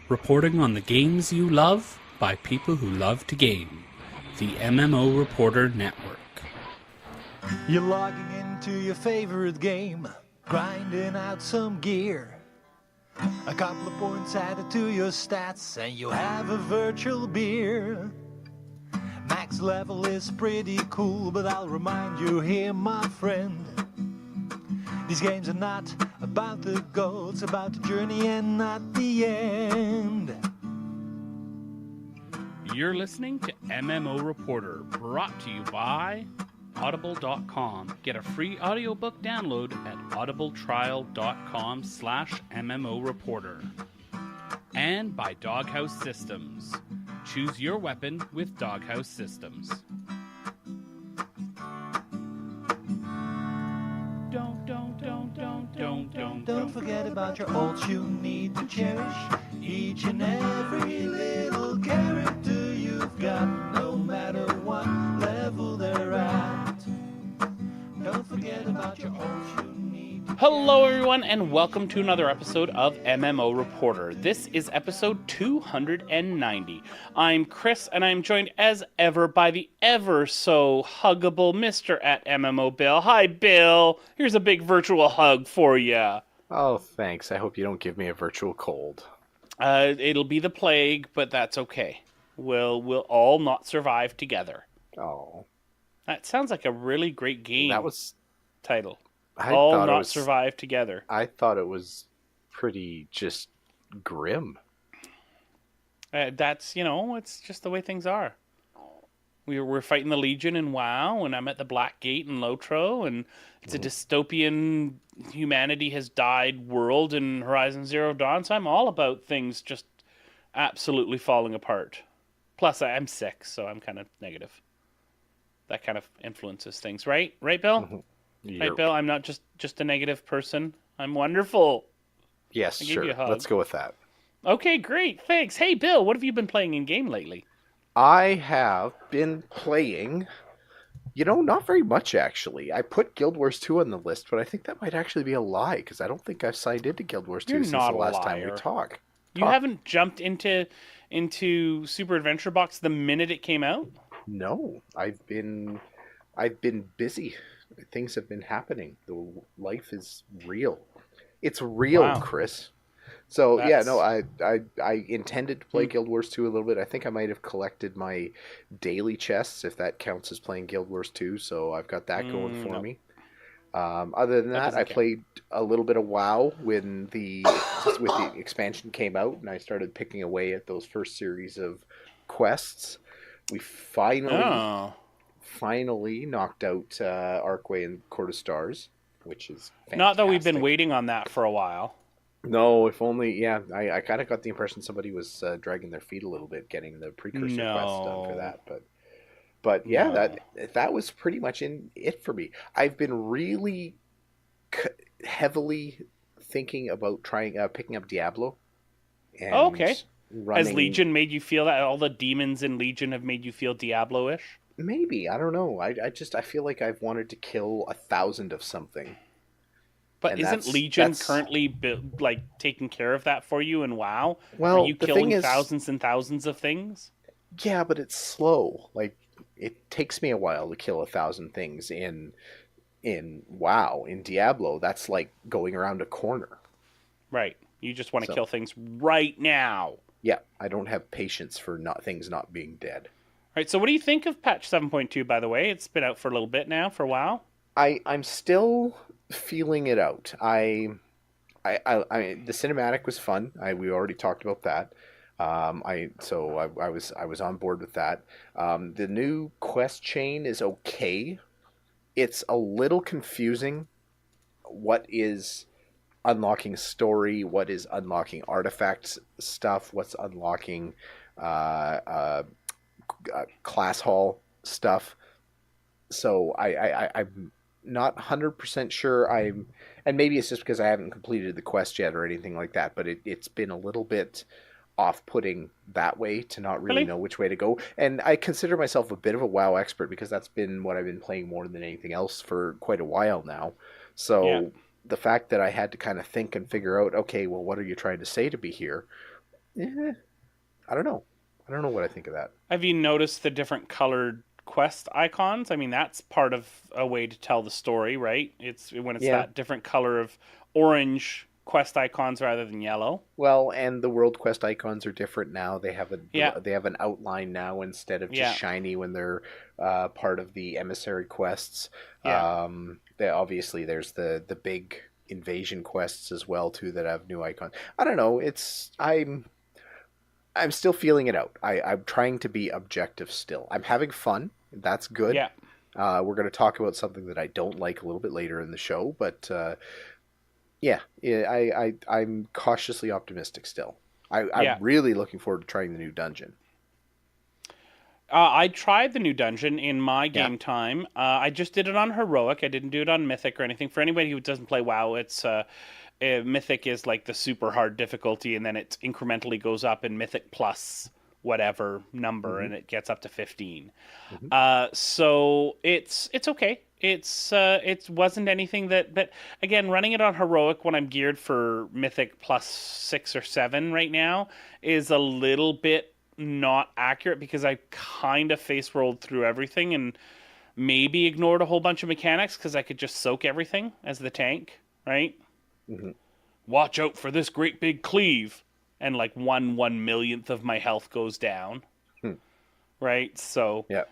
reporting on the games you love by people who love to game. The MMO Reporter Network. You're logging into your favorite game, grinding out some gear. A couple of points added to your stats, and you have a virtual beer. Max level is pretty cool, but I'll remind you here, my friend. These games are not about the goal, it's about the journey and not the end. You're listening to MMO Reporter, brought to you by Audible.com. Get a free audiobook download at audibletrial.com/MMO Reporter. And by Doghouse Systems. Choose your weapon with Doghouse Systems. Don't forget about your ults you need to cherish. Each and every little character you've got, no matter what level they're at. Don't forget about your ults you need to Hello everyone, and welcome to another episode of MMO Reporter. This is episode 290. I'm Chris, and I'm joined as ever by the ever so huggable Mr. at MMO Bill. Hi Bill, here's a big virtual hug for you. Oh, thanks. I hope you don't give me a virtual cold. It'll be the plague, but that's okay. We'll all not survive together. Oh. That sounds like a really great game That was... title. I All thought it not was, survive together. I thought it was pretty just grim. That's, it's just the way things are. We're fighting the Legion in WoW, and I'm at the Black Gate in Lotro, and it's a dystopian, humanity has died world in Horizon Zero Dawn, so I'm all about things just absolutely falling apart. Plus, I'm sick, so I'm kind of negative. That kind of influences things, right? Right, Bill? Mm-hmm. Right, Bill? I'm not just a negative person. I'm wonderful. Yes, I give sure. you a hug. Let's go with that. Okay, great. Thanks. Hey, Bill, what have you been playing in game lately? I have been playing, not very much, actually. I put Guild Wars 2 on the list, but I think that might actually be a lie, because I don't think I've signed into Guild Wars 2 You're since not the a last time liar. we talked. You haven't jumped into Super Adventure Box the minute it came out? No, I've been busy. Things have been happening. The life is real. It's real, Wow. Chris. So That's... I intended to play Guild Wars 2 a little bit. I think I might have collected my daily chests, if that counts as playing Guild Wars 2. So I've got that going for me. Other than that, I played a little bit of WoW when the expansion came out, and I started picking away at those first series of quests. We finally knocked out Archway and Court of Stars, which is fantastic. Not that we've been waiting on that for a while. No, if only, I kind of got the impression somebody was dragging their feet a little bit getting the precursor quest done for that. But yeah, that was pretty much it for me. I've been really heavily thinking about picking up Diablo. And okay. Has Legion made you feel that? All the demons in Legion have made you feel Diablo-ish? Maybe. I don't know. I feel like I've wanted to kill 1,000 of something. But isn't Legion currently taking care of that for you in WoW? Well, are you killing thousands and thousands of things? Yeah, but it's slow. Like, it takes me a while to kill 1,000 things in WoW. In Diablo, that's like going around a corner. Right. You just want to kill things right now. Yeah, I don't have patience for things not being dead. All right, so what do you think of patch 7.2, by the way? It's been out for a little bit now for WoW. I'm still feeling it out. I the cinematic was fun. We already talked about that. I was on board with that. The new quest chain is okay. It's a little confusing. What is unlocking story? What is unlocking artifacts stuff? What's unlocking class hall stuff? So I'm not 100% sure. And maybe it's just because I haven't completed the quest yet or anything like that, but it's been a little bit off-putting that way to not really know which way to go. And I consider myself a bit of a WoW expert because that's been what I've been playing more than anything else for quite a while now. So the fact that I had to kind of think and figure out, okay, well, what are you trying to say to me here? Eh, I don't know. I don't know what I think of that. Have you noticed the different colored quest icons? I mean, that's part of a way to tell the story, right? It's when it's Yeah. that different color of orange quest icons rather than yellow. Well, and the world quest icons are different now. Yeah, They have an outline now instead of just yeah, shiny when they're part of the emissary quests. yeah, Obviously there's the big invasion quests as well too that have new icons. I don't know. I'm still feeling it out. I'm trying to be objective still. I'm having fun. That's good. yeah, We're going to talk about something that I don't like a little bit later in the show, but I'm cautiously optimistic still. I'm yeah. really looking forward to trying the new dungeon. I tried the new dungeon in my Yeah. game time. I just did it on heroic. I didn't do it on mythic or anything. For anybody who doesn't play WoW, it's mythic is like the super hard difficulty, and then it incrementally goes up in mythic plus whatever number, Hmm. and it gets up to 15. Hmm. So it's okay. It wasn't anything that, but again, running it on heroic when I'm geared for mythic plus 6 or 7 right now is a little bit not accurate because I kind of face rolled through everything and maybe ignored a whole bunch of mechanics because I could just soak everything as the tank, right? Hmm. Watch out for this great big cleave, and like 1/1 millionth of my health goes down, Hmm. right? So Yeah.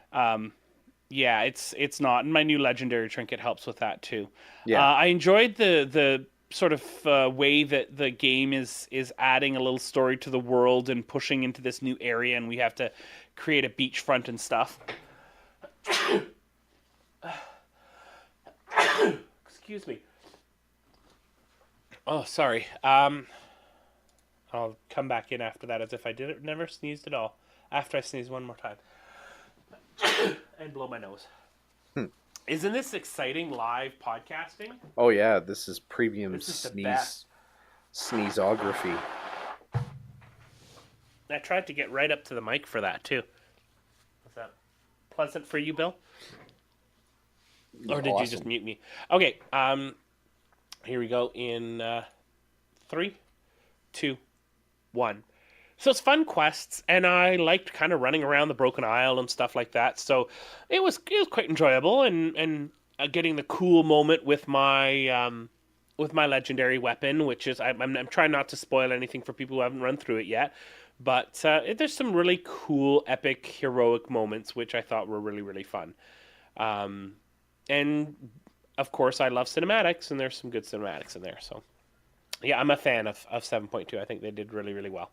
yeah, it's not. And my new legendary trinket helps with that too. Yeah. I enjoyed the sort of way that the game is adding a little story to the world and pushing into this new area, and we have to create a beachfront and stuff. Excuse me. Oh, sorry. I'll come back in after that as if I never sneezed at all. After I sneeze one more time and blow my nose. Hmm. Isn't this exciting live podcasting? Oh yeah, this is premium This is the best. sneezography. I tried to get right up to the mic for that too. Was that pleasant for you, Bill? Or did you just Awesome. mute me? Okay. Here we go in 3, 2, 1. So it's fun quests, and I liked kind of running around the Broken Isle and stuff like that. So it was quite enjoyable, and getting the cool moment with my legendary weapon, which is I'm trying not to spoil anything for people who haven't run through it yet. But there's some really cool, epic, heroic moments which I thought were really really fun. And of course, I love cinematics, and there's some good cinematics in there. So yeah, I'm a fan of 7.2. I think they did really really well.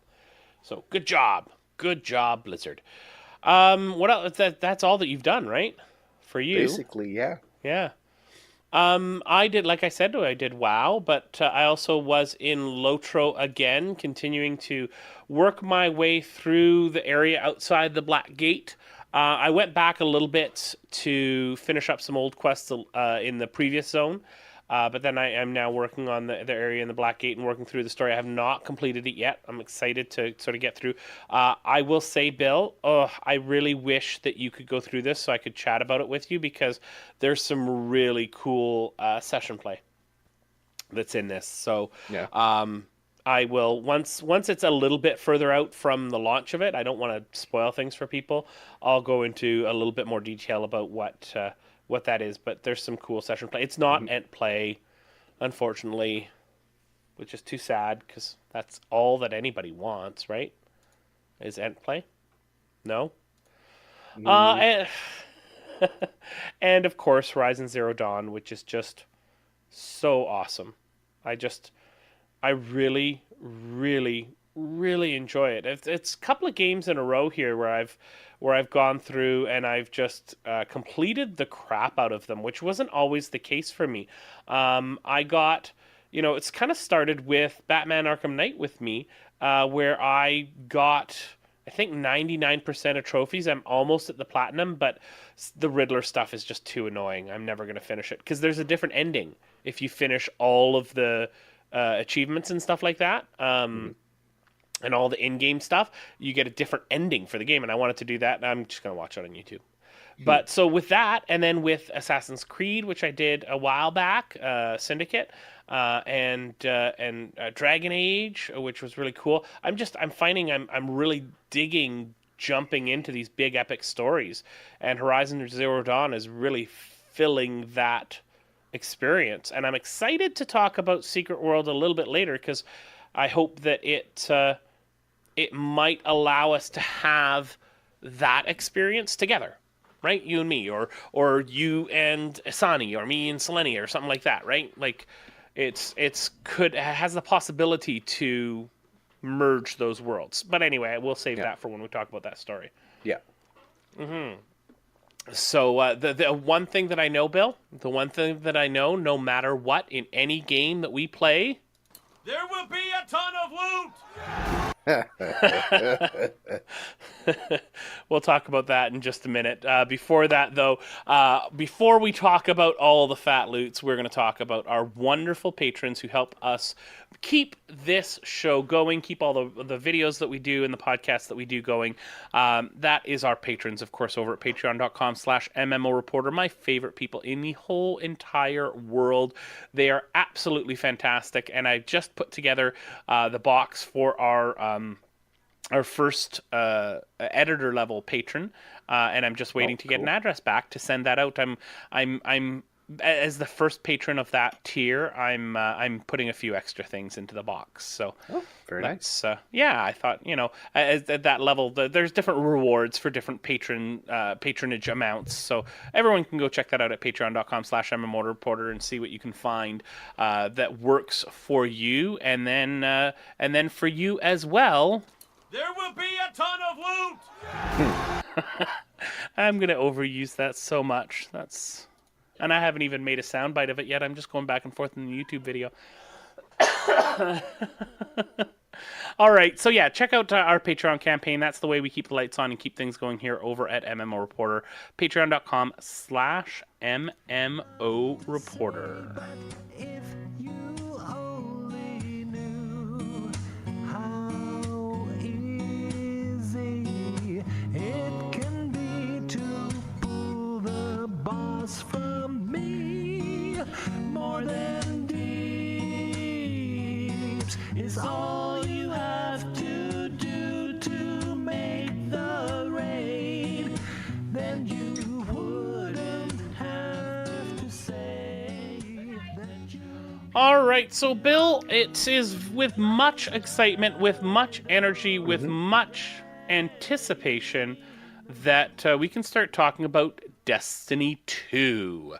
So good job, Blizzard. What else? That's all that you've done, right? For you, Basically, yeah. yeah. I did, like I said, I did WoW, but I also was in Lotro again, continuing to work my way through the area outside the Black Gate. I went back a little bit to finish up some old quests in the previous zone, but then I am now working on the area in the Black Gate and working through the story. I have not completed it yet. I'm excited to sort of get through. I will say, Bill, I really wish that you could go through this so I could chat about it with you because there's some really cool session play that's in this. So Yeah. I will once it's a little bit further out from the launch of it. I don't want to spoil things for people. I'll go into a little bit more detail about what that is. But there's some cool session play. It's not Hmm. Ent play, unfortunately, which is too sad because that's all that anybody wants, right? Is Ent play? No. Mm, And, and of course Horizon Zero Dawn, which is just so awesome. I just I really, really, really enjoy it. It's a couple of games in a row here where I've gone through and I've just completed the crap out of them, which wasn't always the case for me. I got, it's kind of started with Batman Arkham Knight with me, where I got. I think 99% of trophies. I'm almost at the platinum, but the Riddler stuff is just too annoying. I'm never going to finish it because there's a different ending if you finish all of the achievements and stuff like that, mhm. and all the in-game stuff. You get a different ending for the game, and I wanted to do that. And I'm just gonna watch it on YouTube. But so with that, and then with Assassin's Creed, which I did a while back, Syndicate, and Dragon Age, which was really cool. I'm finding I'm really digging jumping into these big epic stories, and Horizon Zero Dawn is really filling that experience. And I'm excited to talk about Secret World a little bit later, because I hope that it might allow us to have that experience together, right? You and me, or you and Asani, or me and Selenia, or something like that, right? Like it has the possibility to merge those worlds. But anyway, we'll save that for when we talk about that story. Yeah. So the one thing that I know, Bill, no matter what, in any game that we play, there will be a ton of loot. We'll talk about that in just a minute. Before that, though, before we talk about all the fat loots, we're going to talk about our wonderful patrons who help us keep this show going, keep all the videos that we do and the podcasts that we do going. That is our patrons, of course, over at patreon.com/MMO Reporter. My favorite people in the whole entire world. They are absolutely fantastic, and I just put together the box for our first editor level patron, and I'm just waiting to get an address back to send that out. I'm as the first patron of that tier, I'm putting a few extra things into the box. So very nice. Yeah, I thought, at that level, there's different rewards for different patronage amounts. So everyone can go check that out at patreon.com/MMO Reporter and see what you can find that works for you, and then for you as well. There will be a ton of loot. I'm gonna overuse that so much. And I haven't even made a soundbite of it yet. I'm just going back and forth in the YouTube video. All right, so yeah, check out our Patreon campaign. That's the way we keep the lights on and keep things going here over at MMO Reporter. Patreon.com/MMO Reporter. If you only knew how easy it can be to pull the boss from me, more than deeps is all you have to do to make the raid. Then you wouldn't have to say that you... All right, so Bill, it is with much excitement, with much energy, with much anticipation that we can start talking about Destiny 2.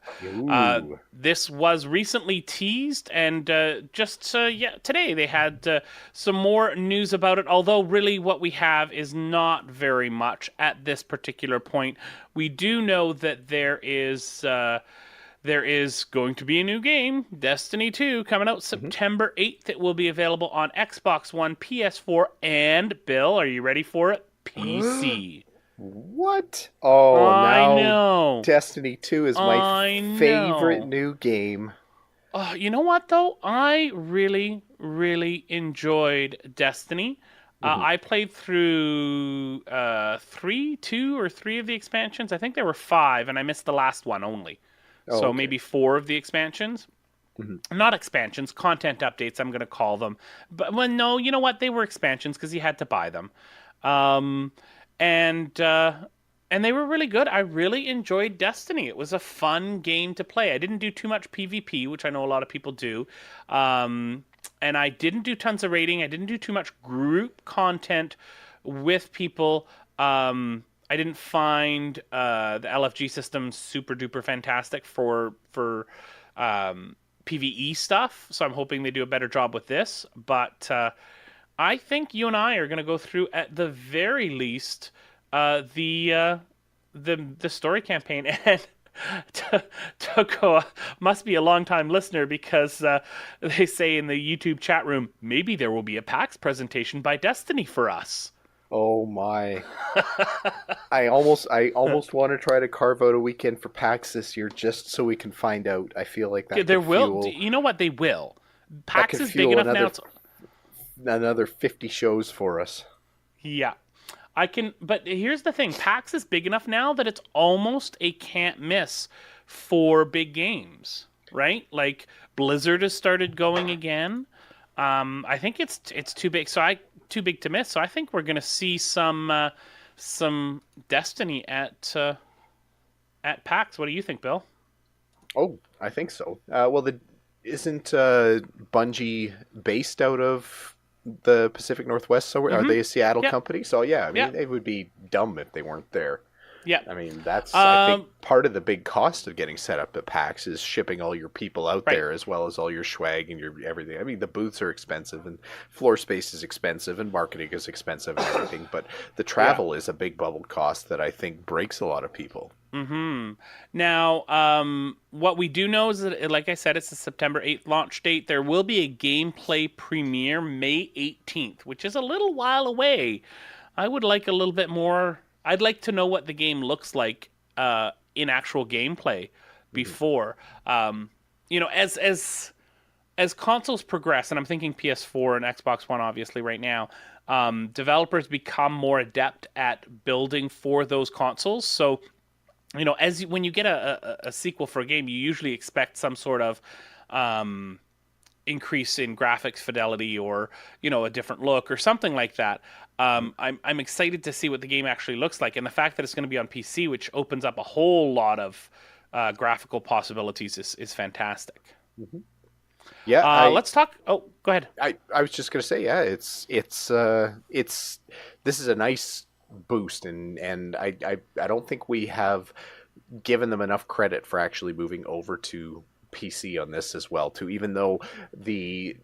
This was recently teased, and today they had some more news about it, although really what we have is not very much at this particular point. We do know that there is going to be a new game, Destiny 2, coming out September 8th. It will be available on Xbox One, PS4, and, Bill, are you ready for it? PC. What? Oh, I know. Destiny 2 is my favorite new game. You know what, though? I really, really enjoyed Destiny. I played through 2 or 3 of the expansions. I think there were 5, and I missed the last one only. So maybe 4 of the expansions. Not expansions, content updates, I'm going to call them. But well, no, you know what? They were expansions because you had to buy them. And they were really good. I really enjoyed Destiny. It was a fun game to play. I didn't do too much PvP, which I know a lot of people do. And I didn't do tons of raiding. I didn't do too much group content with people. I didn't find the LFG system super duper fantastic for PvE stuff. So I'm hoping they do a better job with this. But I think you and I are going to go through, at the very least, the story campaign. And Toko must be a long-time listener, because they say in the YouTube chat room, maybe there will be a PAX presentation by Destiny for us. Oh my! I almost want to try to carve out a weekend for PAX this year just so we can find out. I feel like that. There will. You know what? They will. PAX is big enough now. Another 50 shows for us. Yeah. But here's the thing: PAX is big enough now that it's almost a can't miss for big games, right? Like Blizzard has started going again. I think it's too big, too big to miss. So I think we're gonna see some Destiny at PAX. What do you think, Bill? Oh, I think so. Well, isn't Bungie based out of the Pacific Northwest? So are they a Seattle Yep. company? So yeah, I mean, Yep. it would be dumb if they weren't there. Yeah. I mean, that's I think part of the big cost of getting set up at PAX is shipping all your people out Right. there, as well as all your swag and your everything. I mean, the booths are expensive, and floor space is expensive, and marketing is expensive, and everything. But the travel is a big bubble cost that I think breaks a lot of people. Now, what we do know is that, like I said, it's the September 8th launch date. There will be a gameplay premiere May 18th, which is a little while away. I would like a little bit more. I'd like to know what the game looks like in actual gameplay before. As consoles progress, and I'm thinking PS4 and Xbox One, obviously, right now, developers become more adept at building for those consoles. So, when you get a sequel for a game, you usually expect some sort of increase in graphics fidelity, or a different look or something like that. I'm excited to see what the game actually looks like, and the fact that it's going to be on PC, which opens up a whole lot of graphical possibilities, is fantastic. Yeah, Let's talk. Oh, go ahead. I was just gonna say, yeah, it's this is a nice boost, and I don't think we have given them enough credit for actually moving over to PC on this as well too, even though the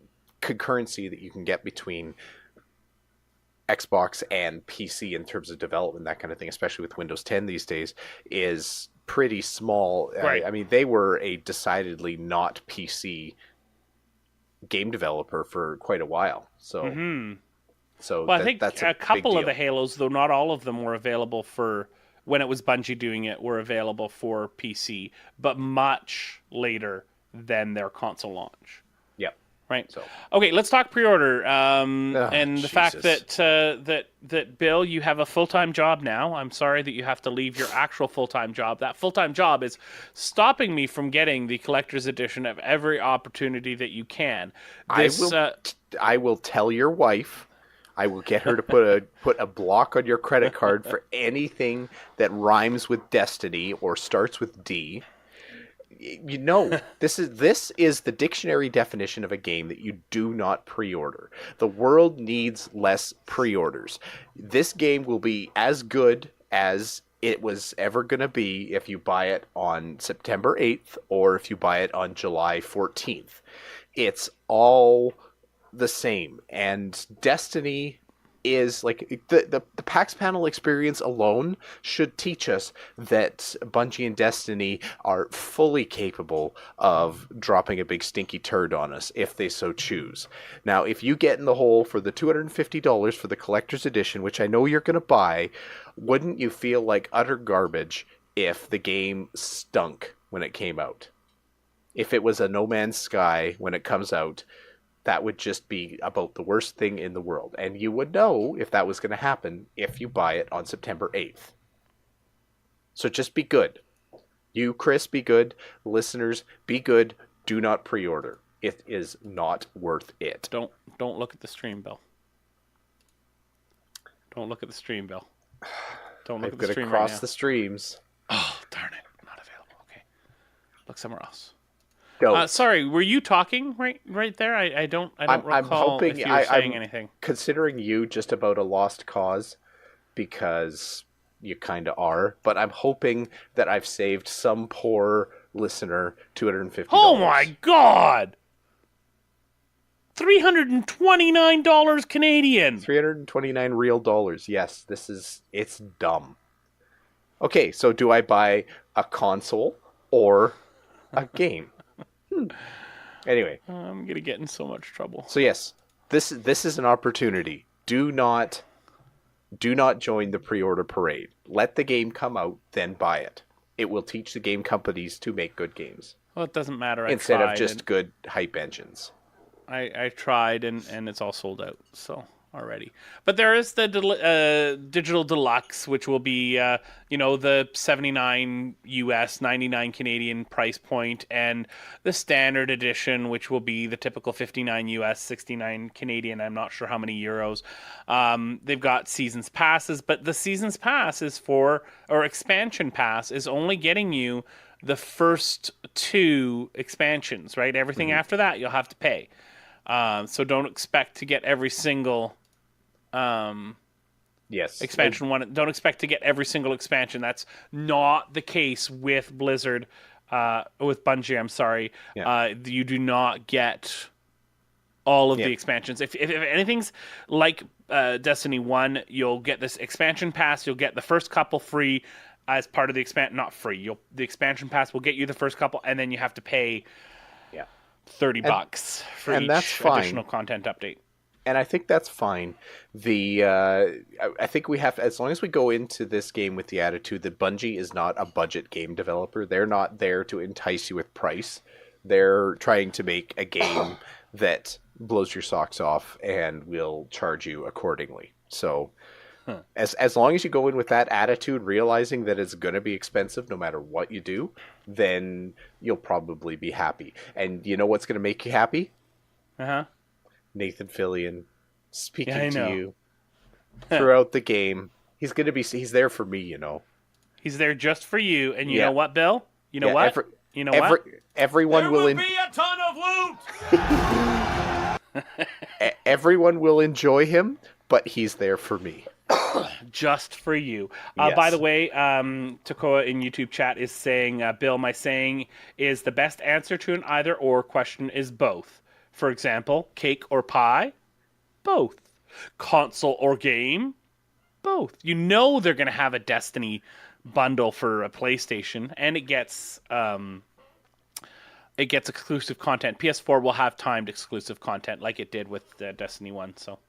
concurrency that you can get between Xbox and PC in terms of development, that kind of thing, especially with Windows 10 these days, is pretty small. Right. I mean, they were a decidedly not PC game developer for quite a while. So, Well, I think that's a couple big of the deal. Halos, though not all of them, were available for when it was Bungie doing it, were available for PC, but much later than their console launch. Yep. Right. So, Okay, let's talk pre-order and the fact Jesus. that Bill, you have a full-time job now. I'm sorry that you have to leave your actual full-time job. That full-time job is stopping me from getting the collector's edition of every opportunity that you can. This I will tell your wife. I will get her to put a block on your credit card for anything that rhymes with Destiny or starts with D. This is the dictionary definition of a game that you do not pre-order. The world needs less pre-orders. This game will be as good as it was ever going to be if you buy it on September 8th or if you buy it on July 14th. It's all the same, and Destiny is like the PAX panel experience alone should teach us that Bungie and Destiny are fully capable of dropping a big stinky turd on us if they so choose. Now, if you get in the hole for the $250 for the collector's edition, which I know you're going to buy, wouldn't you feel like utter garbage if the game stunk when it came out? If it was a No Man's Sky when it comes out, that would just be about the worst thing in the world. And you would know if that was going to happen if you buy it on September 8th. So just be good. You, Chris, be good. Listeners, be good. Do not pre-order. It is not worth it. don't look at the stream, Bill. Don't look at the stream, Bill. Don't look I'm at the going to stream cross right now. the streams. Oh, darn it. Not available. Okay. Look somewhere else. Go. Sorry, were you talking right there? I don't recall I'm hoping, if you were saying I'm anything. considering you just about a lost cause because you kind of are, but I'm hoping that I've saved some poor listener $250. Oh my God! $329 Canadian. 329 real dollars. Yes, it's dumb. Okay, so do I buy a console or a game? Anyway, I'm gonna get in so much trouble. so yes, this is an opportunity. Do not join the pre-order parade. Let the game come out, then buy it. It will teach the game companies to make good games Well, it doesn't matter. instead of just good hype engines. I tried and it's all sold out. So already. But there is the digital deluxe, which will be, the 79 US, 99 Canadian price point, and the standard edition, which will be the typical 59 US, 69 Canadian. I'm not sure how many euros. They've got seasons passes, but the seasons pass or expansion pass is only getting you the first 2 expansions, right? Everything after that, you'll have to pay. So don't expect to get every single Yes. expansion one. Don't expect to get every single expansion. That's not the case with Blizzard, with Bungie. I'm sorry. Yeah. You do not get all of Yeah. the expansions. If anything's like Destiny 1, you'll get this expansion pass. You'll get the first couple free as part of the not free. The expansion pass will get you the first couple, and then you have to pay $30 for and each that's fine. additional content update. And I think that's fine. I think we have, as long as we go into this game with the attitude that Bungie is not a budget game developer, they're not there to entice you with price. They're trying to make a game that blows your socks off and will charge you accordingly. So as long as you go in with that attitude, realizing that it's going to be expensive no matter what you do, then you'll probably be happy. And you know what's going to make you happy? Nathan Fillion speaking to you throughout the game. He's there for me, you know. He's there just for you. And you know what, Bill? You know what? Everyone will be a ton of loot. Everyone will enjoy him, but he's there for me. Just for you. Yes. By the way, Takoa in YouTube chat is saying, Bill, my saying is the best answer to an either or question is both. For example, cake or pie? Both. Console or game? Both. You know they're going to have a Destiny bundle for a PlayStation, and it gets exclusive content. PS4 will have timed exclusive content like it did with Destiny 1, so...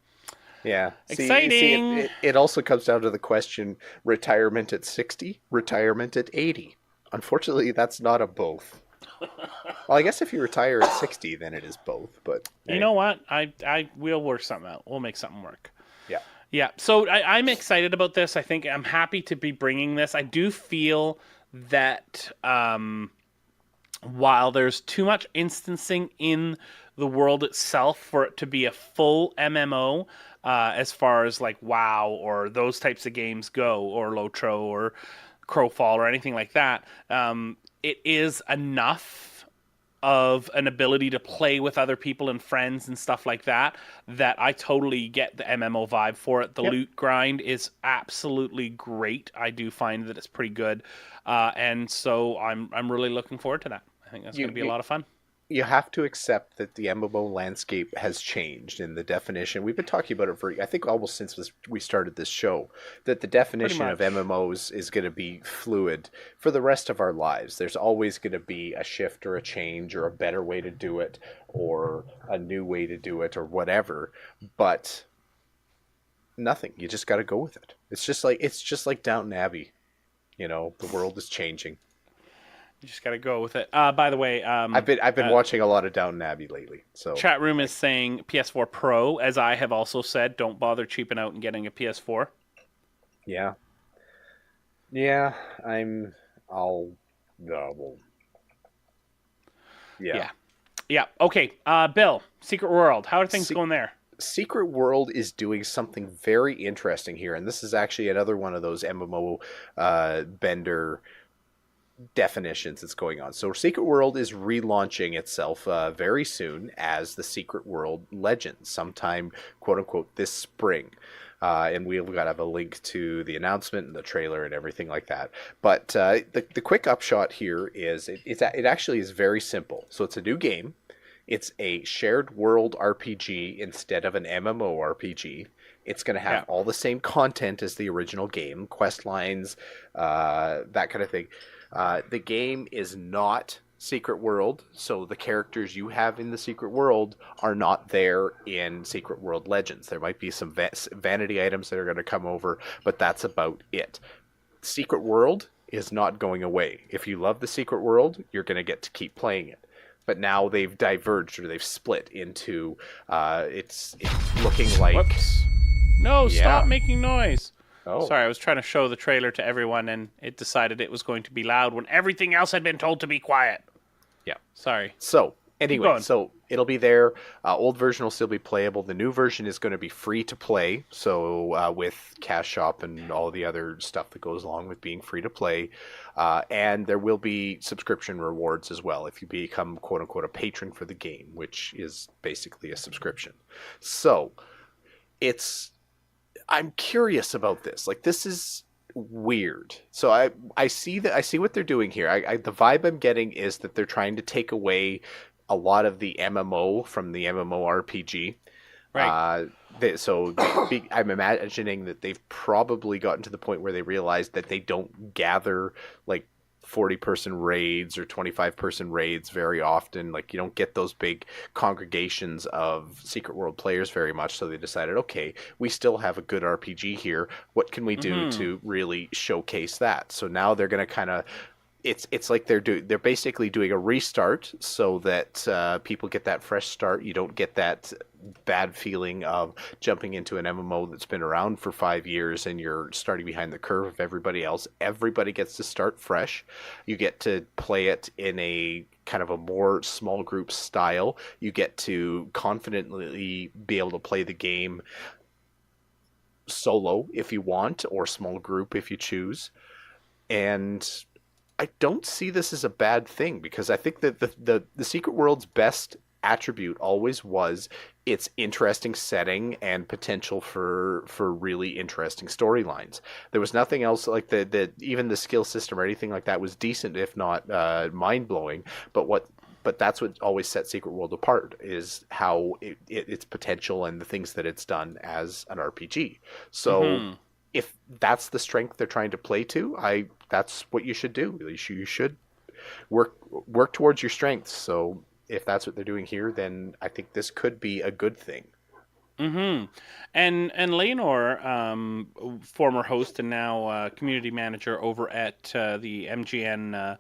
Yeah. Exciting. It also comes down to the question, retirement at 60, retirement at 80. Unfortunately, that's not a both. Well, I guess if you retire at 60, then it is both. But you know what? We'll work something out. We'll make something work. Yeah. Yeah. So I'm excited about this. I think I'm happy to be bringing this. I do feel that while there's too much instancing in the world itself for it to be a full MMO, as far as like WoW or those types of games go, or Lotro or Crowfall or anything like that, it is enough of an ability to play with other people and friends and stuff like that I totally get the MMO vibe for it. The loot grind is absolutely great. I do find that it's pretty good, and so I'm really looking forward to that. I think that's going to be a lot of fun. You have to accept that the MMO landscape has changed in the definition. We've been talking about it for, I think, almost since we started this show, that the definition of MMOs is going to be fluid for the rest of our lives. There's always going to be a shift or a change or a better way to do it or a new way to do it or whatever, but nothing. You just got to go with it. It's just like Downton Abbey. You know, the world is changing. You just got to go with it. By the way, I've been watching a lot of Downton Abbey lately. So chat room is saying PS4 Pro, as I have also said, don't bother cheaping out and getting a PS4. Yeah. Yeah. Okay. Bill, Secret World. How are things going there? Secret World is doing something very interesting here, and this is actually another one of those MMO bender definitions that's going on. So Secret World is relaunching itself very soon as the Secret World Legends, sometime quote unquote this spring. And we've got to have a link to the announcement and the trailer and everything like that. But the quick upshot here is it actually is very simple. So it's a new game. It's a shared world RPG instead of an MMO RPG. It's going to have all the same content as the original game, quest lines, that kind of thing. The game is not Secret World, so the characters you have in the Secret World are not there in Secret World Legends. There might be some vanity items that are going to come over, but that's about it. Secret World is not going away. If you love the Secret World, you're going to get to keep playing it. but now they've diverged or they've split into it's looking like Whoops. No, Yeah. stop making noise. Oh. Sorry, I was trying to show the trailer to everyone, and it decided it was going to be loud when everything else had been told to be quiet. Yeah. Sorry. So anyway, going. so it'll be there. Old version will still be playable. The new version is going to be free to play. So with Cash Shop and all the other stuff that goes along with being free to play, and there will be subscription rewards as well if you become quote unquote a patron for the game, which is basically a subscription. So I'm curious about this. Like, this is weird. So I see what they're doing here. The vibe I'm getting is that they're trying to take away a lot of the MMO from the MMORPG. Right. I'm imagining that they've probably gotten to the point where they realize that they don't gather like 40-person raids or 25-person raids very often. Like, you don't get those big congregations of Secret World players very much. So they decided, okay, we still have a good RPG here. What can we do to really showcase that? So now they're going to kind of, it's like they're basically doing a restart so that people get that fresh start. You don't get that bad feeling of jumping into an MMO that's been around for 5 years and you're starting behind the curve of everybody else. Everybody gets to start fresh. You get to play it in a kind of a more small group style. You get to confidently be able to play the game solo if you want, or small group if you choose. And I don't see this as a bad thing, because I think that the Secret World's best attribute always was its interesting setting and potential for really interesting storylines. There was nothing else like even the skill system or anything like that was decent, if not mind-blowing. But that's what always set Secret World apart, is how its potential and the things that it's done as an RPG. So if that's the strength they're trying to play to, that's what you should do. You should work towards your strengths. So if that's what they're doing here, then I think this could be a good thing. Mm-hmm. And Leonor, former host and now community manager over at the MGN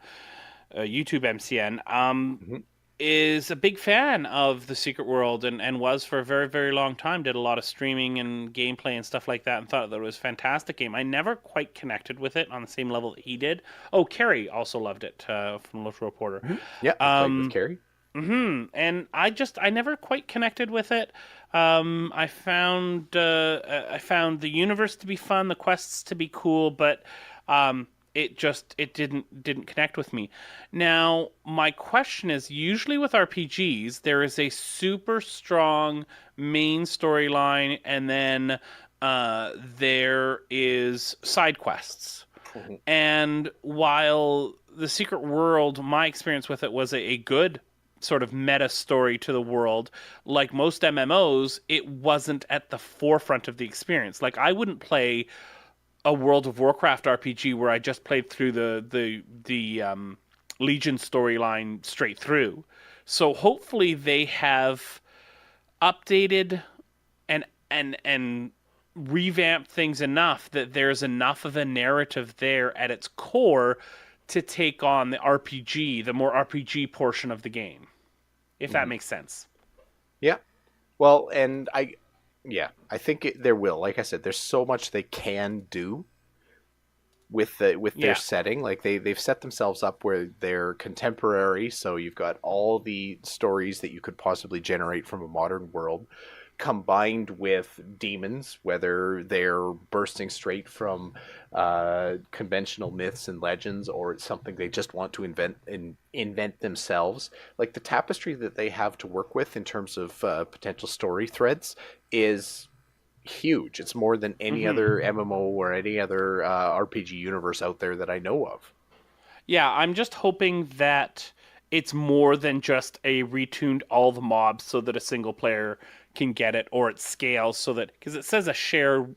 YouTube MCN, is a big fan of the Secret World and was for a very, very long time. Did a lot of streaming and gameplay and stuff like that, and thought that it was a fantastic game. I never quite connected with it on the same level that he did. Oh, Carrie also loved it from Relaunching Reporter. Mm-hmm. Yeah, I played with Carrie. And I never quite connected with it. I found the universe to be fun, the quests to be cool, but it didn't connect with me. Now, my question is, usually with RPGs, there is a super strong main storyline, and then there is side quests. Mm-hmm. And while the Secret World, my experience with it was a good sort of meta story to the world, like most MMOs, it wasn't at the forefront of the experience. Like, I wouldn't play a World of Warcraft RPG where I just played through the Legion storyline straight through. So hopefully they have updated and revamped things enough that there's enough of a narrative there at its core to take on the RPG, the more RPG portion of the game, if that makes sense. Yeah. Well, and I think there will. Like I said, there's so much they can do with their setting. Like they've set themselves up where they're contemporary, so you've got all the stories that you could possibly generate from a modern world, combined with demons, whether they're bursting straight from conventional myths and legends, or it's something they just want to invent themselves. Like, the tapestry that they have to work with in terms of potential story threads is huge. It's more than any other MMO or any other RPG universe out there that I know of. Yeah, I'm just hoping that it's more than just a retuned all the mobs so that a single player can get it, or it scales so that, because it says a shared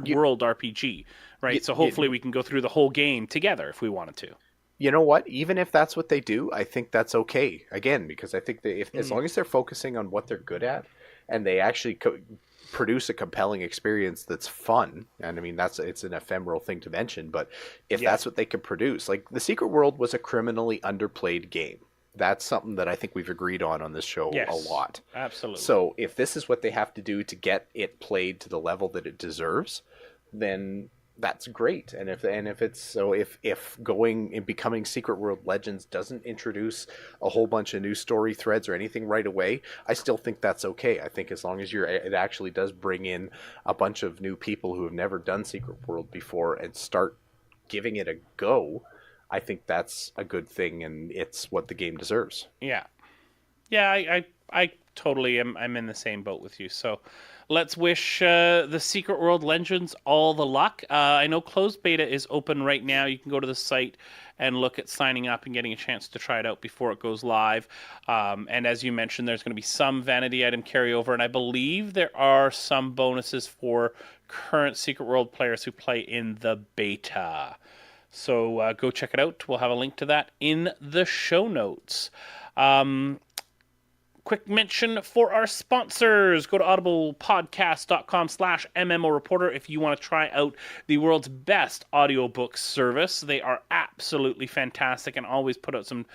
world RPG, right? So hopefully we can go through the whole game together if we wanted to. You know what? Even if that's what they do, I think that's okay. Again, because I think that as long as they're focusing on what they're good at, and they actually produce a compelling experience that's fun, and I mean it's an ephemeral thing to mention, but if that's what they can produce, like the Secret World was a criminally underplayed game. That's something that I think we've agreed on this show Yes, a lot. absolutely. So if this is what they have to do to get it played to the level that it deserves, then that's great. And if going and becoming Secret World Legends doesn't introduce a whole bunch of new story threads or anything right away, I still think that's okay. I think as long as it actually does bring in a bunch of new people who have never done Secret World before and start giving it a go, I think that's a good thing, and it's what the game deserves. Yeah. I totally am. I'm in the same boat with you. So let's wish the Secret World Legends all the luck. I know closed beta is open right now. You can go to the site and look at signing up and getting a chance to try it out before it goes live. And as you mentioned, there's going to be some vanity item carryover, and I believe there are some bonuses for current Secret World players who play in the beta. So go check it out. We'll have a link to that in the show notes. Quick mention for our sponsors. Go to audiblepodcast.com/MMO Reporter if you want to try out the world's best audiobook service. They are absolutely fantastic and always put out some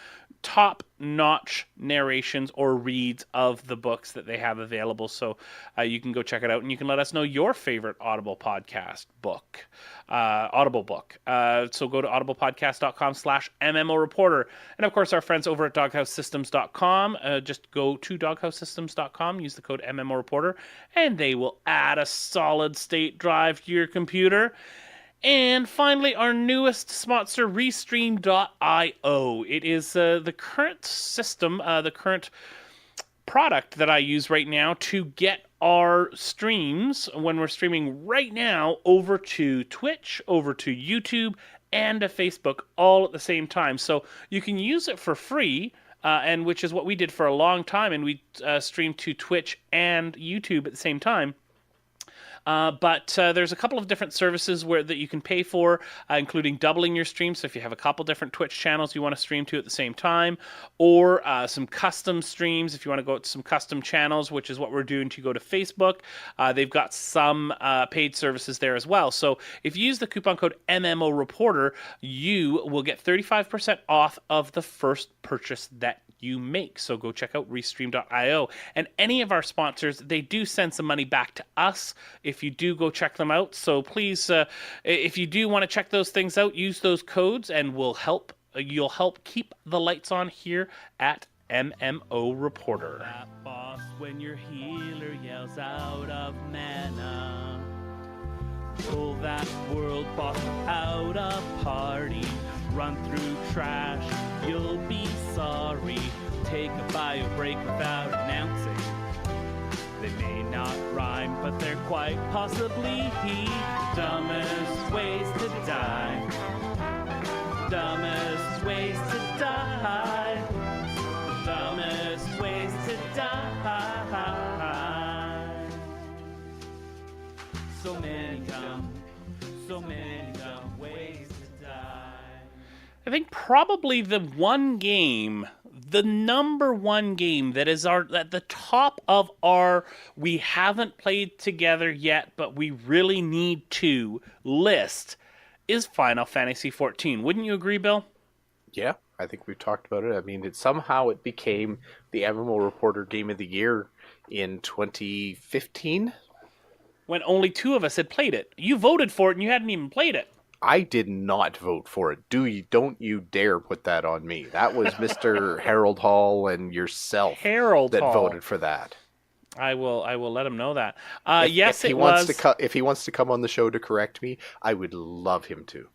top-notch narrations or reads of the books that they have available. So you can go check it out, and you can let us know your favorite Audible podcast book, Audible book. So go to audiblepodcast.com/MMO Reporter. And of course, our friends over at doghousesystems.com. Just go to doghousesystems.com, use the code MMO Reporter, and they will add a solid state drive to your computer. And finally, our newest sponsor, Restream.io. It is the current system, the current product that I use right now to get our streams, when we're streaming right now, over to Twitch, over to YouTube, and to Facebook all at the same time. So you can use it for free, and which is what we did for a long time, and we streamed to Twitch and YouTube at the same time. But there's a couple of different services that you can pay for, including doubling your stream. So if you have a couple different Twitch channels you want to stream to at the same time, or some custom streams if you want to go to some custom channels, which is what we're doing to go to Facebook. They've got some paid services there as well. So if you use the coupon code MMO Reporter, you will get 35% off of the first purchase that you make. So go check out Restream.io. And any of our sponsors, they do send some money back to us if you do go check them out. So please, if you do want to check those things out, use those codes and you'll help keep the lights on here at MMO Reporter. That boss when your healer yells out of mana. Pull that world boss out of party. Run through trash, you'll be sorry. Take a bio break without announcing. They may not rhyme, but they're quite possibly dumbest ways to die. Dumbest ways to die. Dumbest ways to die. So many dumb ways to die. I think probably the number one game that is at the top of our we haven't played together yet, but we really need to list is Final Fantasy XIV. Wouldn't you agree, Bill? Yeah, I think we've talked about it. I mean, it became the MMO Reporter Game of the Year in 2015. When only two of us had played it. You voted for it and you hadn't even played it. I did not vote for it. Don't you dare put that on me. That was Mr. Harold Hall and yourself that voted for that. I will let him know that. If he wants to come on the show to correct me, I would love him to.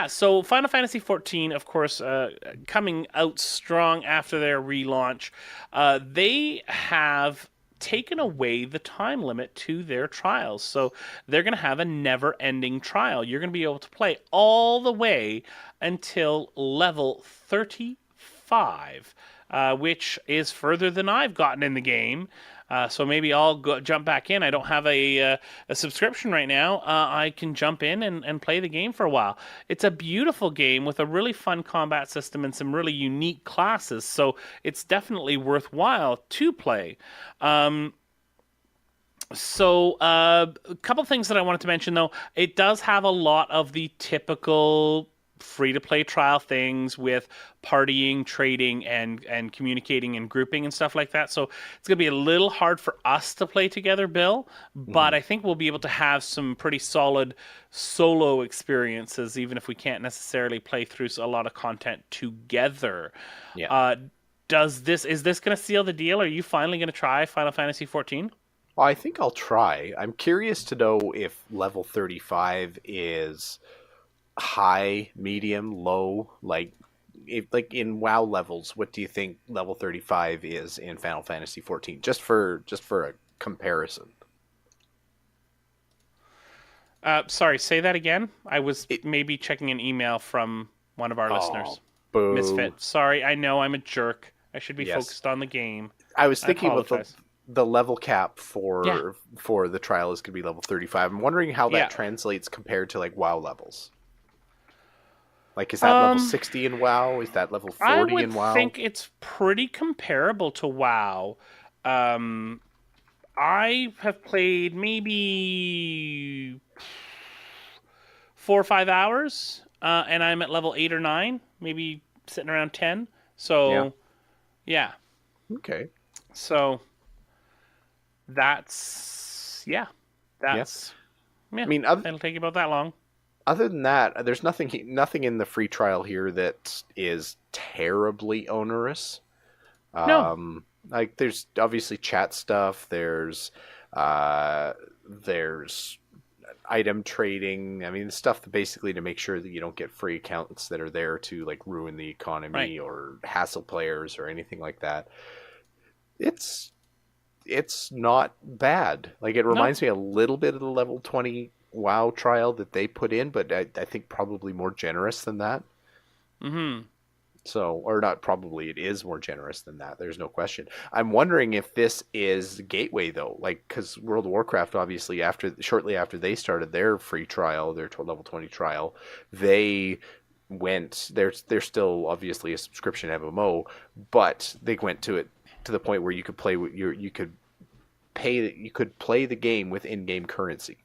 So Final Fantasy XIV, of course, coming out strong after their relaunch. They have taken away the time limit to their trials. So they're going to have a never-ending trial. You're going to be able to play all the way until level 35, which is further than I've gotten in the game. So maybe I'll jump back in. I don't have a subscription right now. I can jump in and play the game for a while. It's a beautiful game with a really fun combat system and some really unique classes. So it's definitely worthwhile to play. A couple things that I wanted to mention, though. It does have a lot of the typical free-to-play trial things with partying, trading, and communicating and grouping and stuff like that. So it's going to be a little hard for us to play together, Bill, but I think we'll be able to have some pretty solid solo experiences, even if we can't necessarily play through a lot of content together. Yeah. Is this going to seal the deal? Are you finally going to try Final Fantasy 14? Well, I think I'll try. I'm curious to know if level 35 is high, medium, low, like in WoW levels. What do you think level 35 is in Final Fantasy 14? Just for a comparison. Sorry, say that again. I was maybe checking an email from one of our listeners. Boo. Misfit. Sorry, I know I'm a jerk. I should be Yes. focused on the game. I was thinking about apologize. the level cap for the trial is going to be level 35. I'm wondering how that translates compared to like WoW levels. Like, is that level 60 in WoW? Is that level 40 in WoW? I would think it's pretty comparable to WoW. I have played maybe 4 or 5 hours, and I'm at level 8 or 9, maybe sitting around 10. So, yeah. Okay. So, that's. I mean, it'll take you about that long. Other than that, there's nothing in the free trial here that is terribly onerous. No. Like there's obviously chat stuff. There's item trading. I mean, stuff basically to make sure that you don't get free accounts that are there to like ruin the economy or hassle players or anything like that. It's not bad. Like it reminds me a little bit of the level 20 WoW trial that they put in, but I think probably more generous than that. Mm-hmm. So, or not probably, it is more generous than that. There's no question. I'm wondering if this is Gateway though, like because World of Warcraft obviously shortly after they started their free trial, their level 20 trial, they went. They're still obviously a subscription MMO, but they went to the point where you could play you could play the game with in-game currency.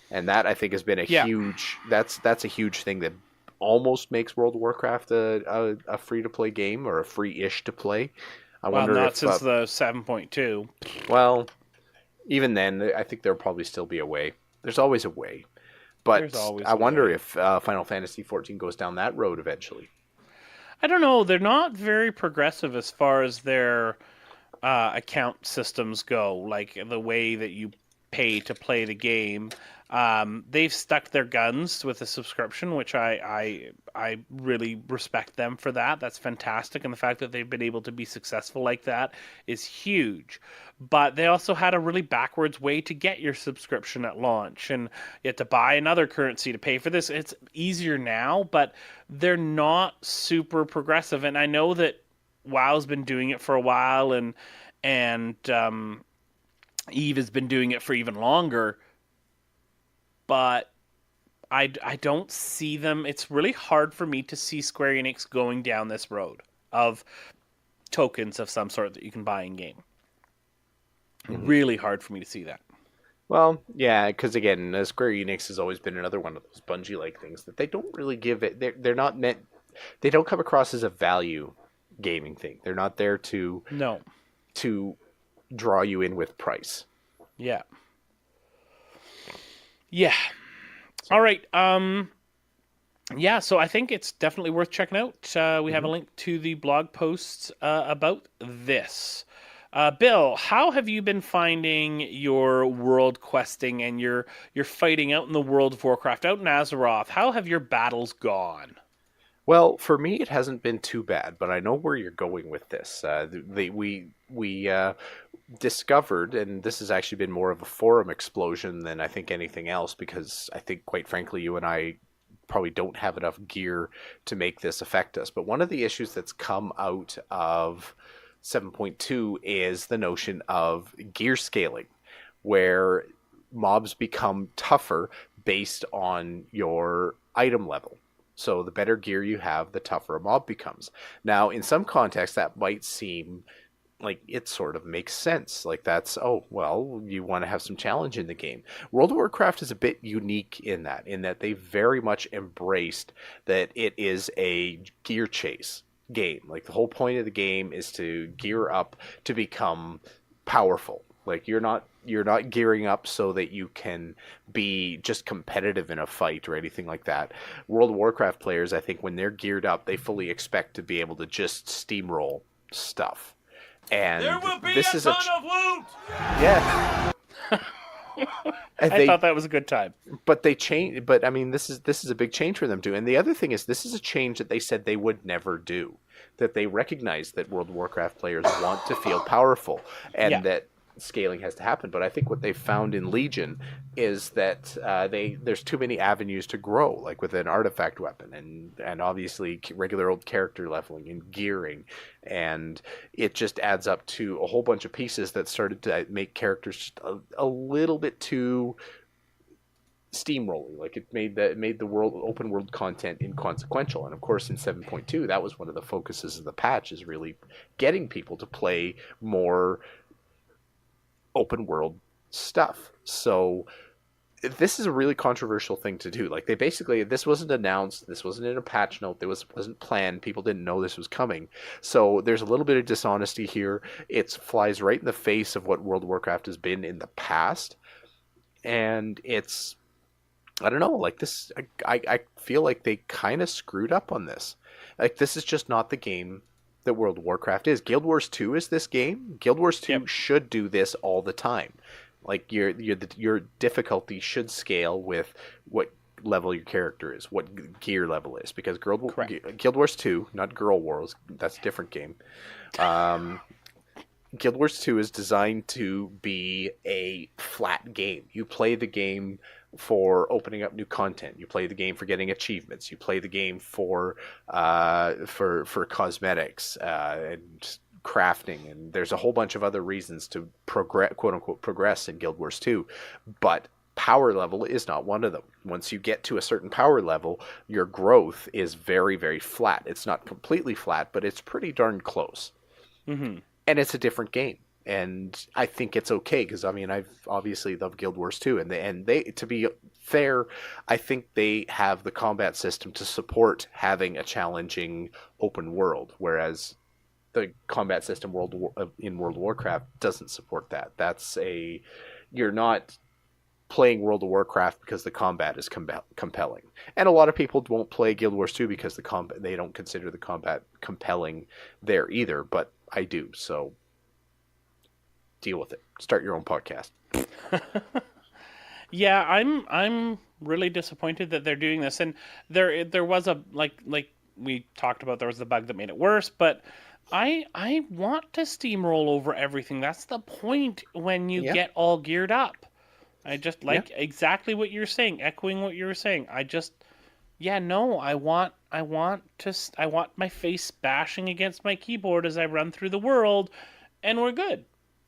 And that I think has been a huge. That's a huge thing that almost makes World of Warcraft a free to play game or a free-ish to play. I wonder not since the 7.2. Well, even then, I think there'll probably still be a way. There's always a way, but I wonder if Final Fantasy 14 goes down that road eventually. I don't know. They're not very progressive as far as their account systems go. Like the way that you pay to play the game. They've stuck their guns with a subscription, which I really respect them for that. That's fantastic, and the fact that they've been able to be successful like that is huge. But they also had a really backwards way to get your subscription at launch, and you had to buy another currency to pay for this. It's easier now, but they're not super progressive. And I know that WoW's been doing it for a while, and Eve has been doing it for even longer. But I don't see them. It's really hard for me to see Square Enix going down this road of tokens of some sort that you can buy in game. Mm-hmm. Really hard for me to see that. Well, yeah, because again, Square Enix has always been another one of those Bungie-like things that they don't really give it. They're not meant. They don't come across as a value gaming thing. They're not there to draw you in with price. Yeah. Yeah. All right. Yeah, so I think it's definitely worth checking out. We have a link to the blog posts about this. Bill, how have you been finding your world questing and your fighting out in the World of Warcraft, out in Azeroth? How have your battles gone? Well, for me, it hasn't been too bad, but I know where you're going with this. We discovered, and this has actually been more of a forum explosion than I think anything else, because I think, quite frankly, you and I probably don't have enough gear to make this affect us. But one of the issues that's come out of 7.2 is the notion of gear scaling, where mobs become tougher based on your item level. So the better gear you have, the tougher a mob becomes. Now, in some contexts, that might seem like it sort of makes sense. Like that's, oh well, you want to have some challenge in the game. World of Warcraft is a bit unique in that they very much embraced that it is a gear chase game. Like the whole point of the game is to gear up to become powerful. Like you're not gearing up so that you can be just competitive in a fight or anything like that. World of Warcraft players, I think when they're geared up, they fully expect to be able to just steamroll stuff. And There will be this a is ton of loot. yeah. And I thought that was a good time. but they change. But I mean, this is a big change for them too. And the other thing is, this is a change that they said they would never do. That they recognize that World of Warcraft players want to feel powerful, and that scaling has to happen. But I think what they found in Legion is that there's too many avenues to grow, like with an artifact weapon, and obviously regular old character leveling and gearing, and it just adds up to a whole bunch of pieces that started to make characters just a little bit too steamrolling. Like it made the world open world content inconsequential. And of course in 7.2 that was one of the focuses of the patch, is really getting people to play more open world stuff. So this is a really controversial thing to do. Like they basically, this wasn't announced, this wasn't in a patch note, wasn't planned, people didn't know this was coming. So there's a little bit of dishonesty here. It flies right in the face of what World of Warcraft has been in the past. And it's, I don't know, like this, I feel like they kind of screwed up on this. Like this is just not the game that World of Warcraft is. Guild Wars 2 is this game. Guild Wars 2 should do this all the time. Like your difficulty should scale with what level your character is, what gear level is, because Guild Wars 2, not Girl Wars, that's a different game. Guild Wars 2 is designed to be a flat game. You play the game for opening up new content. You play the game for getting achievements. You play the game for cosmetics and crafting, and there's a whole bunch of other reasons to progress, quote unquote, progress in Guild Wars 2. But power level is not one of them. Once you get to a certain power level, your growth is very, very flat. It's not completely flat, but it's pretty darn close. Mm-hmm. And it's a different game. And I think it's okay, because I mean, I've obviously loved Guild Wars 2, and they, to be fair, I think they have the combat system to support having a challenging open world, whereas the combat system in World of Warcraft doesn't support that. You're not playing World of Warcraft because the combat is compelling, and a lot of people won't play Guild Wars 2 because they don't consider the combat compelling there either. But I do, so deal with it. Start your own podcast. Yeah, I'm really disappointed that they're doing this, and there was a like we talked about, there was the bug that made it worse, but I want to steamroll over everything. That's the point when you get all geared up. I just like exactly what you're saying, echoing what you were saying. I want my face bashing against my keyboard as I run through the world, and we're good.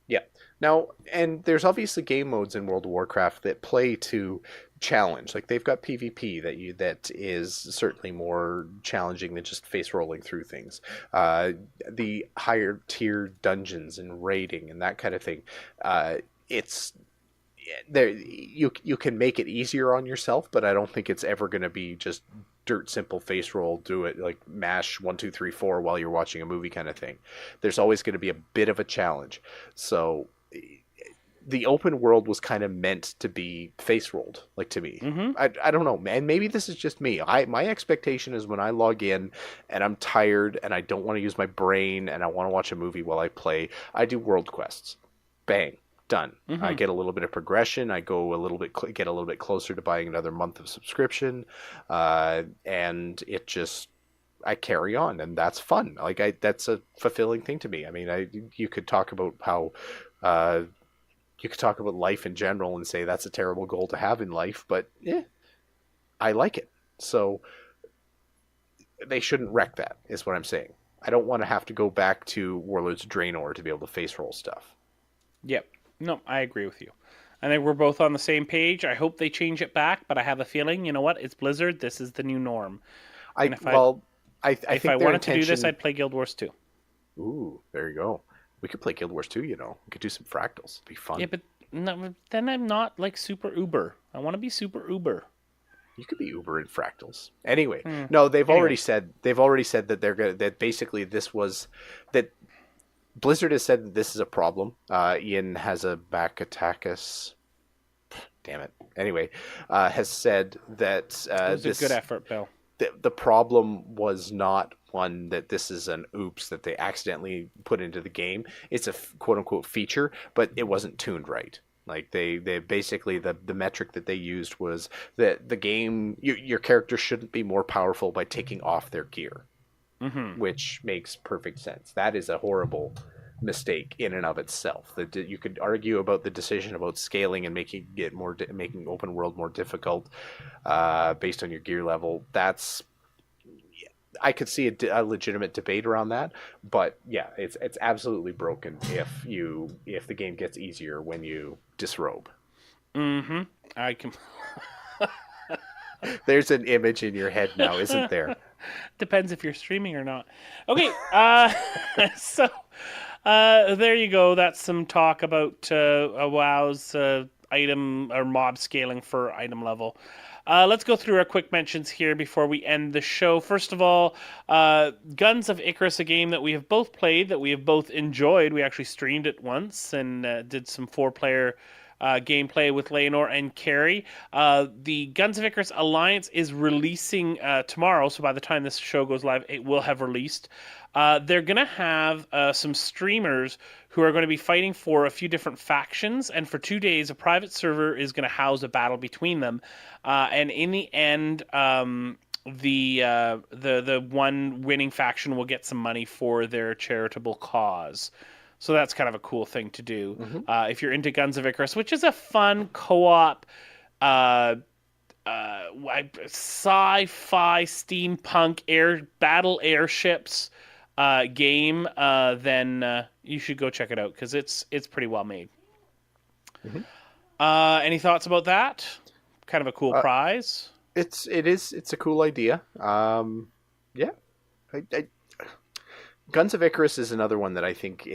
Yeah. Now, and there's obviously game modes in World of Warcraft that play to challenge. Like they've got PvP that is certainly more challenging than just face rolling through things. The higher tier dungeons and raiding and that kind of thing. It's there. You can make it easier on yourself, but I don't think it's ever going to be just dirt simple face roll, do it like mash 1 2 3 4 while you're watching a movie kind of thing. There's always going to be a bit of a challenge. So the open world was kind of meant to be face rolled, like to me. Mm-hmm. I don't know, man. Maybe this is just me. My expectation is when I log in and I'm tired and I don't want to use my brain and I want to watch a movie while I play, I do world quests. Bang. Done. Mm-hmm. I get a little bit of progression. I go get a little bit closer to buying another month of subscription, and it just, I carry on, and that's fun. Like that's a fulfilling thing to me. I mean, you could talk about how, you could talk about life in general and say that's a terrible goal to have in life, but I like it. So they shouldn't wreck that, is what I'm saying. I don't want to have to go back to Warlords of Draenor to be able to face roll stuff. Yep. No, I agree with you. I think we're both on the same page. I hope they change it back, but I have a feeling, you know what? It's Blizzard. This is the new norm. I think if I wanted to do this, I'd play Guild Wars 2. Ooh, there you go. We could play Guild Wars 2, We could do some fractals. It'd be fun. Yeah, but no, then I'm not like super uber. I want to be super uber. You could be Uber in fractals. Anyway, no, they've already said that that basically this was that Blizzard has said that this is a problem. Ian has a back attackus. Damn it. Anyway, has said that it was a good effort, Bill. The problem was not one that this is an oops that they accidentally put into the game. It's a quote unquote feature, but it wasn't tuned right. Like they basically the metric that they used was that the game your character shouldn't be more powerful by taking off their gear, which makes perfect sense. That is a horrible mistake in and of itself. That you could argue about the decision about scaling and making open world more difficult based on your gear level. I could see a legitimate debate around that, but yeah, it's absolutely broken if the game gets easier when you disrobe. I can. There's an image in your head now, isn't there? Depends if you're streaming or not. Okay, so there you go. That's some talk about WoW's item or mob scaling for item level. Let's go through our quick mentions here before we end the show. First of all, Guns of Icarus, a game that we have both played, that we have both enjoyed. We actually streamed it once and did some 4-player gameplay with Leonor and Carrie. The Guns of Icarus Alliance is releasing tomorrow, so by the time this show goes live, it will have released. They're going to have some streamers who are going to be fighting for a few different factions, and for 2 days, a private server is going to house a battle between them. And in the end, the one winning faction will get some money for their charitable cause. So that's kind of a cool thing to do. If you're into Guns of Icarus, which is a fun co-op sci-fi steampunk battle airships game, then you should go check it out because it's pretty well made. Any thoughts about that? Kind of a cool prize. It's a cool idea. Yeah. Guns of Icarus is another one that I think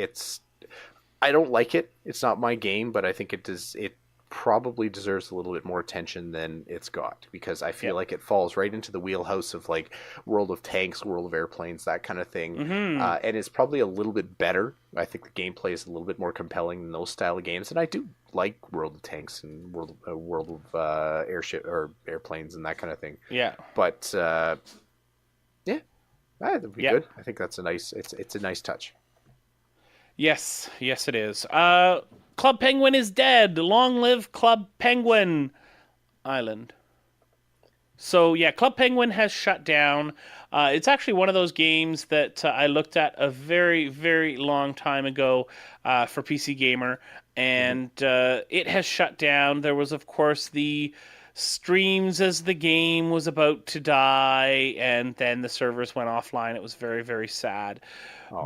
I don't like it. It's not my game, but I think it probably deserves a little bit more attention than it's got, because I feel like it falls right into the wheelhouse of like World of Tanks, World of Airplanes, that kind of thing. And it's probably a little bit better. I think the gameplay is a little bit more compelling than those style of games, and I do like World of Tanks and World of Airship or Airplanes and that kind of thing. Yeah. But yeah, that'd be good. I think that's it's a nice touch. Yes, it is. Club Penguin is dead. Long live Club Penguin Island. So yeah, Club Penguin has shut down. It's actually one of those games that I looked at a very, very long time ago for PC Gamer, and it has shut down. There was, of course, the streams as the game was about to die, and then the servers went offline. It was very, very sad.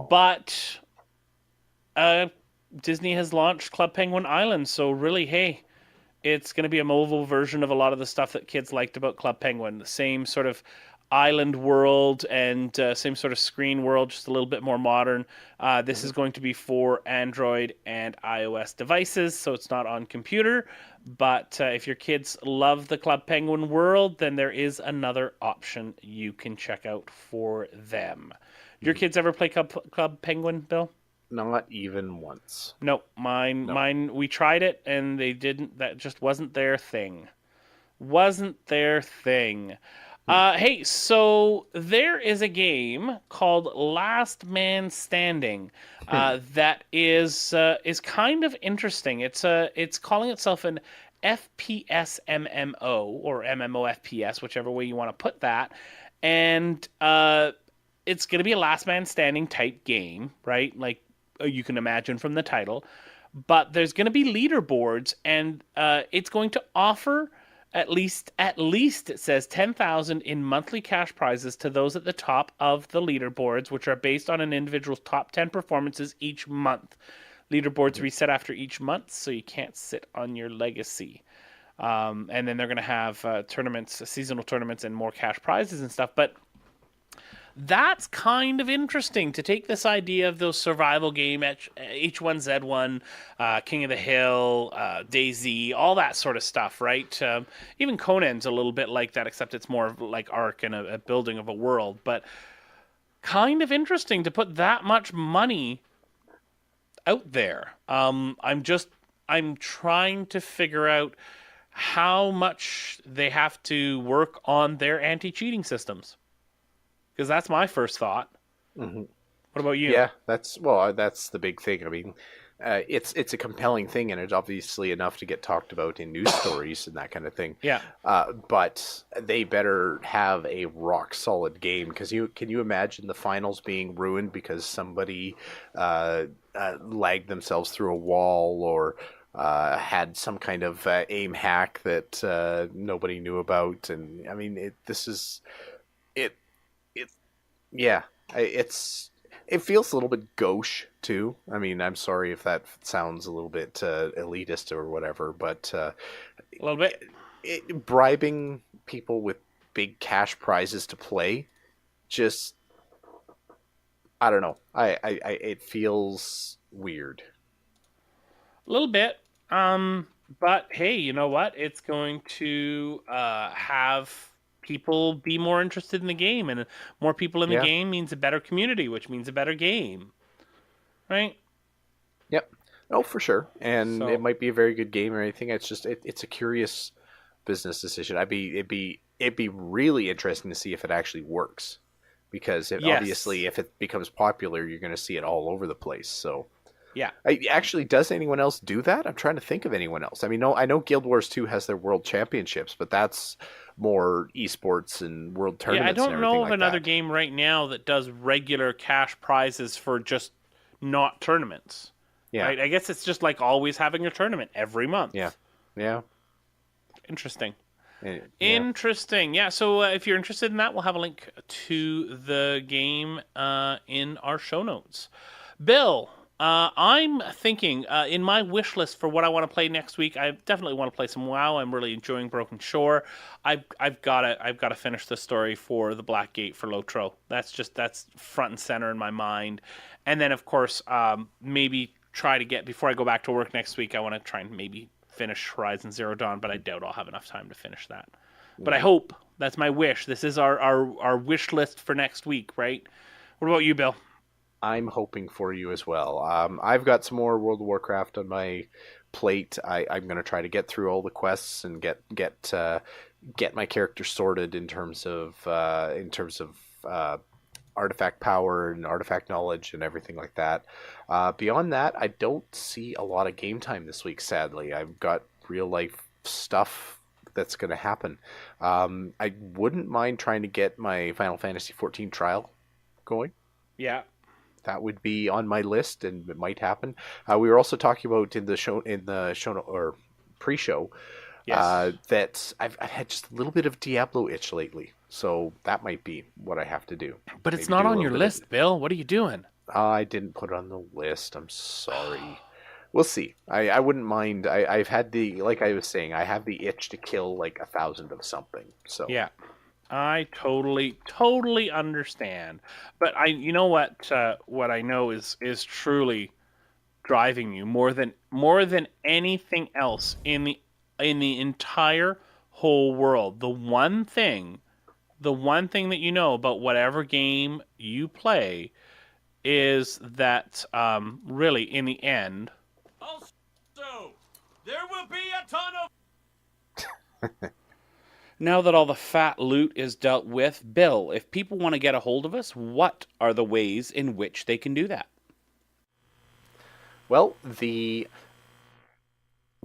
But Disney has launched Club Penguin Island, so really, hey, it's going to be a mobile version of a lot of the stuff that kids liked about Club Penguin. The same sort of island world and same sort of screen world, just a little bit more modern. This is going to be for Android and iOS devices, so it's not on computer. But if your kids love the Club Penguin world, then there is another option you can check out for them. Your kids ever play Club Penguin, Bill? Not even once. No, mine. We tried it and they didn't. That just wasn't their thing. Hey, so there is a game called Last Man Standing that is kind of interesting. It's calling itself an FPS MMO or MMO FPS, whichever way you want to put that, and it's going to be a Last Man Standing type game, right? Like you can imagine from the title, but there's going to be leaderboards, and it's going to offer at least it says 10,000 in monthly cash prizes to those at the top of the leaderboards, which are based on an individual's top 10 performances each month. Leaderboards reset after each month, so you can't sit on your legacy. And then they're going to have tournaments, seasonal tournaments, and more cash prizes and stuff. But That's kind of interesting to take this idea of those survival game, H1Z1, King of the Hill, DayZ, all that sort of stuff, right? Even Conan's a little bit like that, except it's more like Ark and a building of a world. But kind of interesting to put that much money out there. I'm trying to figure out how much they have to work on their anti-cheating systems. Because that's my first thought. Mm-hmm. What about you? Yeah, that's the big thing. I mean, it's a compelling thing, and it's obviously enough to get talked about in news stories and that kind of thing. Yeah. But they better have a rock solid game, because can you imagine the finals being ruined because somebody lagged themselves through a wall, or had some kind of aim hack that nobody knew about? And I mean, yeah, it feels a little bit gauche too. I mean, I'm sorry if that sounds a little bit elitist or whatever, but A little bit. Bribing people with big cash prizes to play, just, I don't know. It feels weird. A little bit. But hey, you know what? It's going to have people be more interested in the game, and more people in the game means a better community, which means a better game, right? Yep. Oh, for sure. And So- it might be a very good game or anything. It's just it's a curious business decision. It'd be really interesting to see if it actually works, because Yes. obviously if it becomes popular, you're going to see it all over the place. So Yeah. actually, does anyone else do that? I'm trying to think of anyone else. I mean, no, I know Guild Wars 2 has their world championships, but that's more esports and world tournaments. Yeah, I don't and know everything of like another that. game right now that does regular cash prizes for just not tournaments. Yeah, Right? I guess it's just like always having a tournament every month. yeah. Interesting. Yeah. Interesting. Yeah, so if you're interested in that, we'll have a link to the game in our show notes. Bill, I'm thinking in my wish list for what I want to play next week. I definitely want to play some WoW. I'm really enjoying Broken Shore. I've got to finish the story for the Black Gate for Lotro. That's front and center in my mind. And then of course, maybe try to get, before I go back to work next week, I want to try and maybe finish Horizon Zero Dawn, but I doubt I'll have enough time to finish that. But I hope. That's my wish. This is our wish list for next week, right? What about you, Bill? I'm hoping for you as well. I've got some more World of Warcraft on my plate. I'm going to try to get through all the quests and get my character sorted in terms of artifact power and artifact knowledge and everything like that. Beyond that, I don't see a lot of game time this week, sadly. I've got real life stuff that's going to happen. I wouldn't mind trying to get my Final Fantasy XIV trial going. Yeah. That would be on my list, and it might happen. We were also talking about in the show or pre-show that I've had just a little bit of Diablo itch lately, so that might be what I have to do. But it's Maybe not do a on little your bit list, Bill. What are you doing? I didn't put it on the list. I'm sorry. We'll see. I wouldn't mind. I've had like I was saying, I have the itch to kill like 1,000 of something. So Yeah. I totally understand. But you know what I know is truly driving you more than anything else in the entire whole world. The one thing that you know about whatever game you play is that really in the end, Also, there will be a ton of Now that all the fat loot is dealt with, Bill, if people want to get a hold of us, what are the ways in which they can do that? Well, the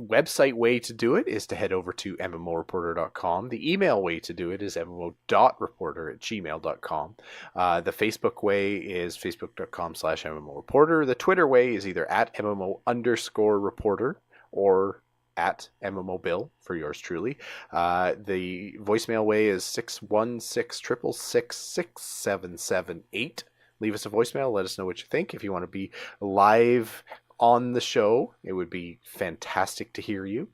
website way to do it is to head over to MMOReporter.com. The email way to do it is MMO.reporter@gmail.com. The Facebook way is Facebook.com/MMOReporter. The Twitter way is either at MMO_reporter or at MMO Bill for yours truly. The voicemail way is 616-666-6778. Leave us a voicemail. Let us know what you think. If you want to be live on the show, it would be fantastic to hear you.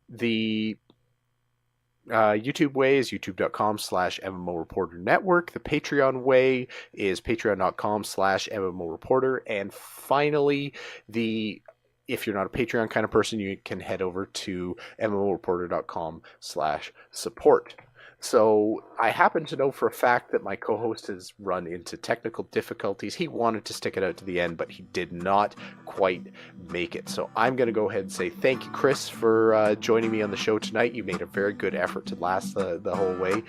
The YouTube way is youtube.com/MMO Reporter Network. The Patreon way is patreon.com/MMO Reporter. And finally, if you're not a Patreon kind of person, you can head over to MMOreporter.com/support. So I happen to know for a fact that my co-host has run into technical difficulties. He wanted to stick it out to the end, but he did not quite make it. So I'm going to go ahead and say thank you, Chris, for joining me on the show tonight. You made a very good effort to last the whole way.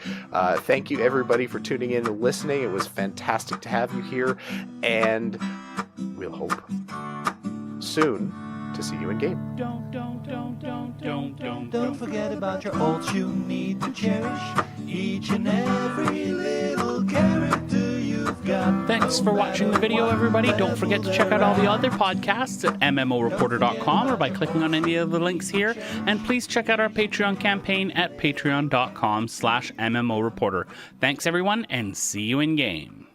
Thank you, everybody, for tuning in and listening. It was fantastic to have you here, and we'll hope soon to see you in game. Don't forget about your ults you need to cherish. Each and every little character you've got. Thanks for watching the video, everybody. Don't forget to check out all the other podcasts at MMOreporter.com or by clicking on any of the links here. And please check out our Patreon campaign at patreon.com/MMOreporter. Thanks, everyone, and see you in game.